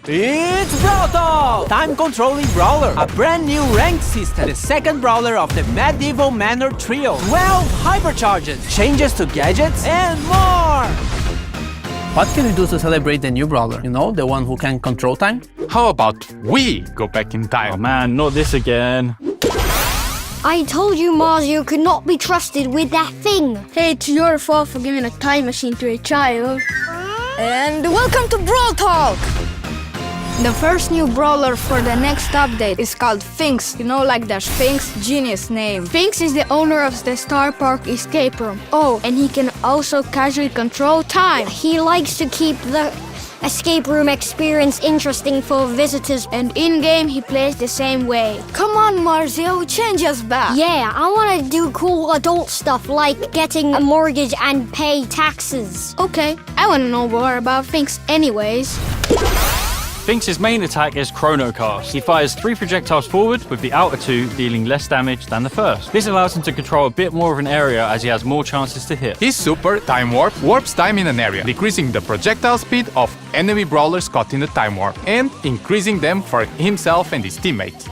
It's Brawler! Time-controlling Brawler, a brand new ranked system, the second Brawler of the Medieval Manor Trio, 12 hypercharges, changes to gadgets, and more! What can we do to celebrate the new Brawler? You know, the one who can control time? How about we go back in time? Oh man, not this again. I told you, Mars, you could not be trusted with that thing. Hey, it's your fault for giving a time machine to a child. And welcome to Brawl Talk! The first new brawler for the next update is called Sphinx. You know, like the Sphinx, genius name. Sphinx is the owner of the Star Park escape room. Oh, and he can also casually control time. He likes to keep the escape room experience interesting for visitors. And in-game, he plays the same way. Come on, Marzio, change us back. Yeah, I want to do cool adult stuff like getting a mortgage and pay taxes. Okay, I want to know more about Sphinx anyways. Sphinx's main attack is Chrono Cast. He fires 3 projectiles forward, with the outer 2 dealing less damage than the first. This allows him to control a bit more of an area as he has more chances to hit. His super, Time Warp, warps time in an area, decreasing the projectile speed of enemy brawlers caught in the Time Warp, and increasing them for himself and his teammates.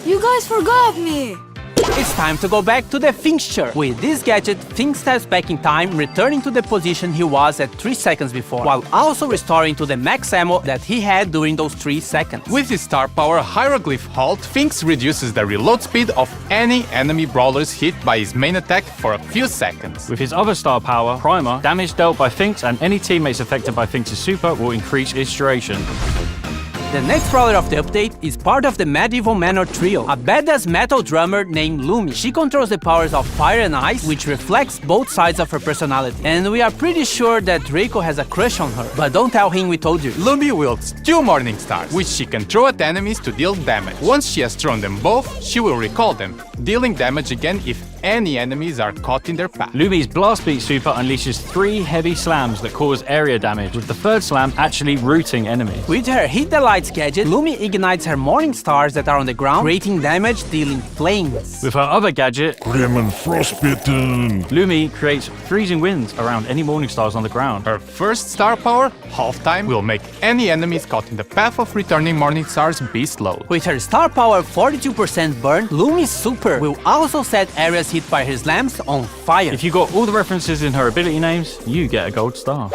You guys forgot me! It's time to go back to the fixture. With this gadget, Sphinx steps back in time, returning to the position he was at 3 seconds before, while also restoring to the max ammo that he had during those 3 seconds. With his star power Hieroglyph Halt, Sphinx reduces the reload speed of any enemy brawlers hit by his main attack for a few seconds. With his other star power, Primer, damage dealt by Sphinx and any teammates affected by Sphinx's super will increase its duration. The next Brawler of the update is part of the Medieval Manor Trio, a badass metal drummer named Lumi. She controls the powers of fire and ice, which reflects both sides of her personality. And we are pretty sure that Draco has a crush on her, but don't tell him we told you. Lumi wields 2 Morning Stars, which she can throw at enemies to deal damage. Once she has thrown them both, she will recall them, dealing damage again if any enemies are caught in their path. Lumi's Blast Beat super unleashes 3 heavy slams that cause area damage, with the 3rd slam actually rooting enemies. With her Hit the Lights gadget, Lumi ignites her Morning Stars that are on the ground, creating damage, dealing flames. With her other gadget, Grim and Frostbitten, Lumi creates freezing winds around any Morning Stars on the ground. Her first star power, Half Time, will make any enemies caught in the path of returning Morning Stars be slowed. With her star power 42% burn, Lumi's super will also set areas hit by her slams on fire. If you got all the references in her ability names, you get a gold star.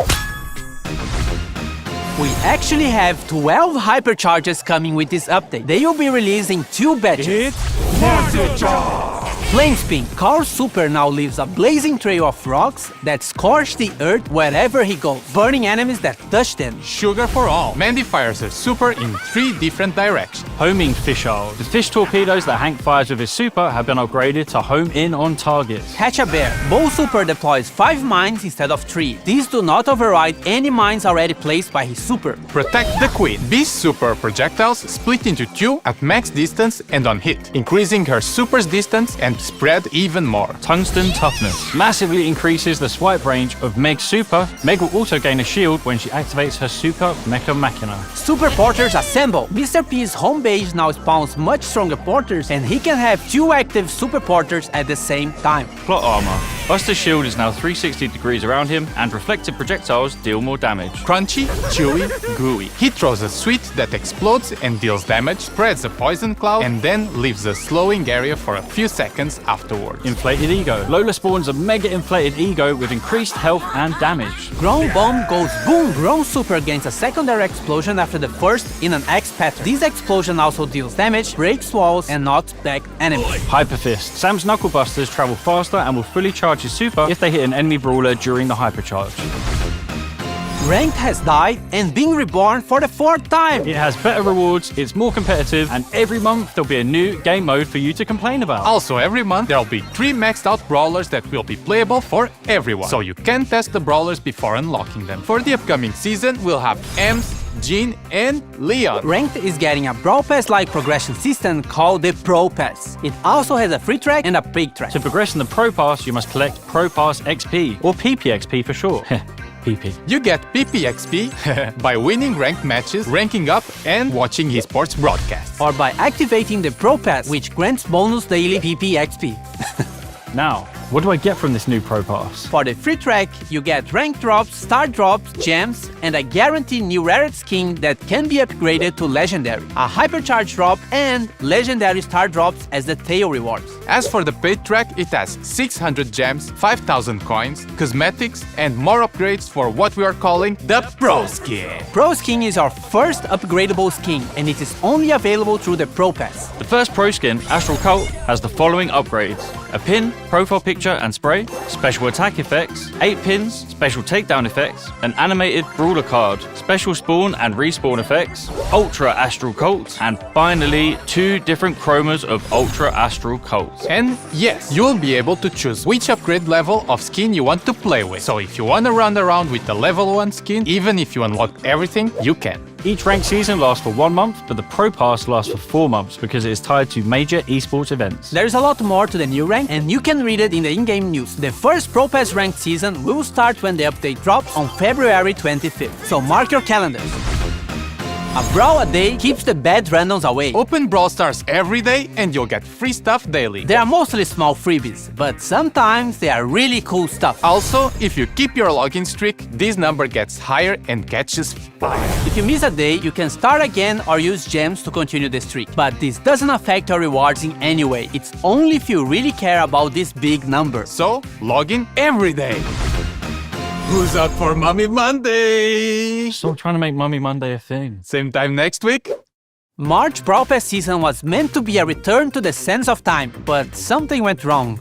We actually have 12 hypercharges coming with this update. They will be released in 2 batches. Flame Spin. Carl's super now leaves a blazing trail of rocks that scorch the earth wherever he goes, burning enemies that touch them. Sugar for all. Mandy fires her super in 3 different directions. Homing Fisheye. The fish torpedoes that Hank fires with his super have been upgraded to home in on targets. Catch a Bear. Bo's super deploys 5 mines instead of 3. These do not override any mines already placed by his super. Protect the Queen. Bee's super projectiles split into 2 at max distance and on hit, increasing her super's distance and spread even more. Tungsten Toughness massively increases the swipe range of Meg's super. Meg will also gain a shield when she activates her super Mecha Machina. Super Porters Assemble. Mr. P's home base now spawns much stronger porters, and he can have 2 active Super Porters at the same time. Plot armor. Buster's shield is now 360 degrees around him, and reflective projectiles deal more damage. Crunchy, chewy, gooey. He throws a sweet that explodes and deals damage, spreads a poison cloud, and then leaves a slowing area for a few seconds afterwards. Inflated Ego. Lola spawns a mega inflated ego with increased health and damage. Ground Bomb goes boom! Ground super gains a secondary explosion after the first in an X pattern. This explosion also deals damage, breaks walls, and knocks back enemies. Hyper Fist. Sam's Knuckle Busters travel faster and will fully charge his super if they hit an enemy brawler during the hypercharge. Ranked has died and been reborn for the 4th time! It has better rewards, it's more competitive, and every month there'll be a new game mode for you to complain about. Also, every month there'll be 3 maxed out brawlers that will be playable for everyone, so you can test the brawlers before unlocking them. For the upcoming season, we'll have Ems, Jean, and Leon. Ranked is getting a Brawl Pass-like progression system called the Pro Pass. It also has a free track and a paid track. To progress in the Pro Pass, you must collect Pro Pass XP, or PPXP for short. PP. You get PPXP by winning ranked matches, ranking up, and watching esports broadcasts. Or by activating the Pro Pass, which grants bonus daily PPXP. Now, What do I get from this new Pro Pass? For the free track, you get rank drops, star drops, gems, and a guaranteed new rare skin that can be upgraded to legendary, a hypercharge drop, and legendary star drops as the tail rewards. As for the paid track, it has 600 gems, 5,000 coins, cosmetics, and more upgrades for what we are calling the Pro Skin. Pro Skin is our first upgradable skin, and it is only available through the Pro Pass. The first Pro Skin, Astral Cult, has the following upgrades: a pin, profile picture and spray, special attack effects, 8 pins, special takedown effects, an animated Brawler card, special spawn and respawn effects, Ultra Astral Cult, and finally 2 different chromas of Ultra Astral Cult. And yes, you'll be able to choose which upgrade level of skin you want to play with. So if you want to run around with the level 1 skin, even if you unlock everything, you can. Each ranked season lasts for 1 month, but the Pro Pass lasts for 4 months because it is tied to major esports events. There's a lot more to the new rank, and you can read it in the in-game news. The first Pro Pass ranked season will start when the update drops on February 25th, so mark your calendars. A brawl a day keeps the bad randoms away. Open Brawl Stars every day and you'll get free stuff daily. They are mostly small freebies, but sometimes they are really cool stuff. Also, if you keep your login streak, this number gets higher and catches fire. If you miss a day, you can start again or use gems to continue the streak. But this doesn't affect your rewards in any way. It's only if you really care about this big number. So, log in every day. Who's up for Mummy Monday? Stop trying to make Mummy Monday a thing. Same time next week? March Brawl Pass season was meant to be a return to the sense of time, but something went wrong.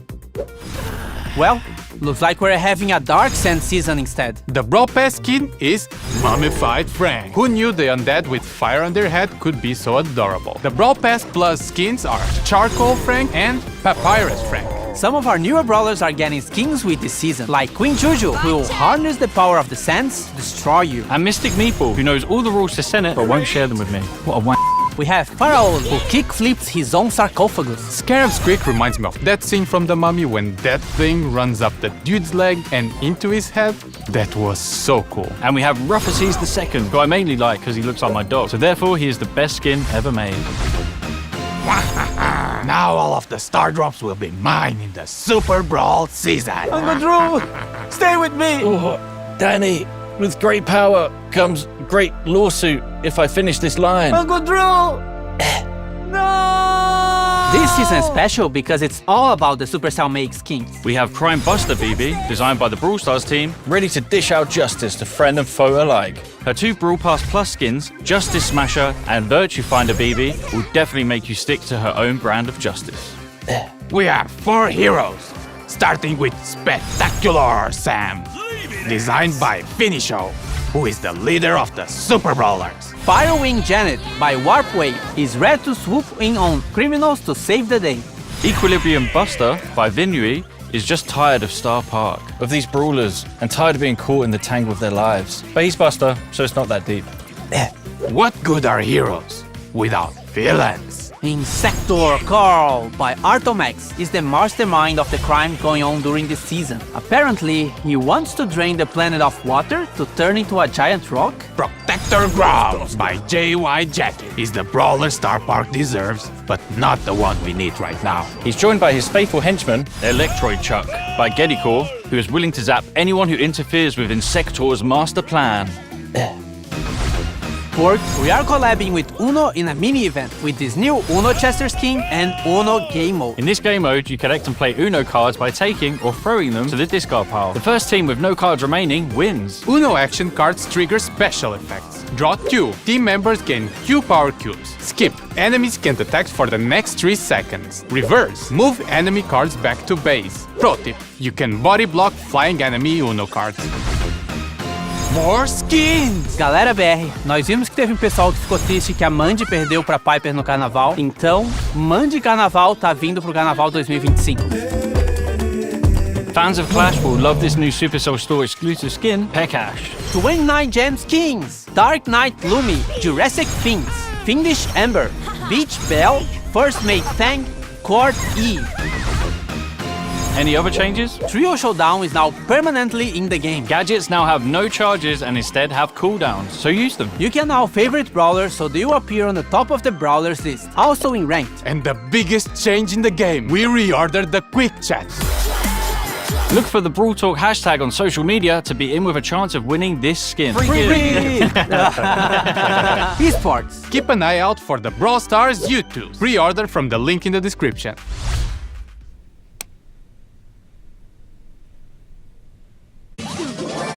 Well, looks like we're having a Dark Sand season instead. The Brawl Pass skin is Mummified Frank. Who knew the undead with fire on their head could be so adorable? The Brawl Pass Plus skins are Charcoal Frank and Papyrus Frank. Some of our newer brawlers are getting skins with this season, like Queen Juju, who will harness the power of the sands to destroy you. And Mystic Meatball, who knows all the rules to Senate but won't share them with me. What a wank. We have Pharaoh, who kick-flips his own sarcophagus. Scarab's Squeak reminds me of that scene from The Mummy when that thing runs up the dude's leg and into his head. That was so cool. And we have Ruffaces II, who I mainly like because he looks like my dog. So therefore, he is the best skin ever made. Now all of the star drops will be mine in the Super Brawl season. Uncle Drew, stay with me! Oh, Danny, with great power comes great lawsuit if I finish this line. Uncle Drew! No! This season is special because it's all about the Supercell make skins. We have Crime Buster BB, designed by the Brawl Stars team, ready to dish out justice to friend and foe alike. Her 2 Brawl Pass Plus skins, Justice Smasher and Virtue Finder BB, will definitely make you stick to her own brand of justice. We have 4 heroes, starting with Spectacular Sam, designed by Finisho, who is the leader of the Super Brawlers. Firewing Janet by Warpwave is ready to swoop in on criminals to save the day. Equilibrium Buster by Vinui is just tired of Star Park, of these brawlers, and tired of being caught in the tangle of their lives. But he's Buster, so it's not that deep. What good are heroes without villains? Insector Carl by Artomax is the mastermind of the crime going on during this season. Apparently, he wants to drain the planet of water to turn into a giant rock. Protector Growls by JY Jacket is the brawler Star Park deserves, but not the one we need right now. He's joined by his faithful henchman, Electroid Chuck, by Geddycore, who is willing to zap anyone who interferes with Insector's master plan. Fourth, we are collabing with Uno in a mini-event with this new Uno Chester skin and Uno Game Mode. In this game mode, you collect and play Uno cards by taking or throwing them to the discard pile. The first team with no cards remaining wins. Uno action cards trigger special effects. Draw 2. Team members gain Q power cubes. Skip. Enemies can't attack for the next 3 seconds. Reverse. Move enemy cards back to base. Pro tip. You can body block flying enemy Uno cards. More skins! Galera BR, nós vimos que teve um pessoal que ficou triste que a Mandy perdeu pra Piper no carnaval, então Mandy Carnaval tá vindo pro Carnaval 2025. Fans of Clash will love this new Supercell Store exclusive skin, Pekash. 29 Gem skins: Dark Knight Lumi, Jurassic Finks, Fiendish Ember, Beach Belle, First Mate Fang, Court E. Any other changes? Trio Showdown is now permanently in the game. Gadgets now have no charges and instead have cooldowns, so use them. You can now favorite brawlers so they will appear on the top of the brawlers list, also in ranked. And the biggest change in the game, we reordered the quick chat. Look for the Brawl Talk hashtag on social media to be in with a chance of winning this skin. Esports. Keep an eye out for the Brawl Stars YouTube. Pre-order from the link in the description.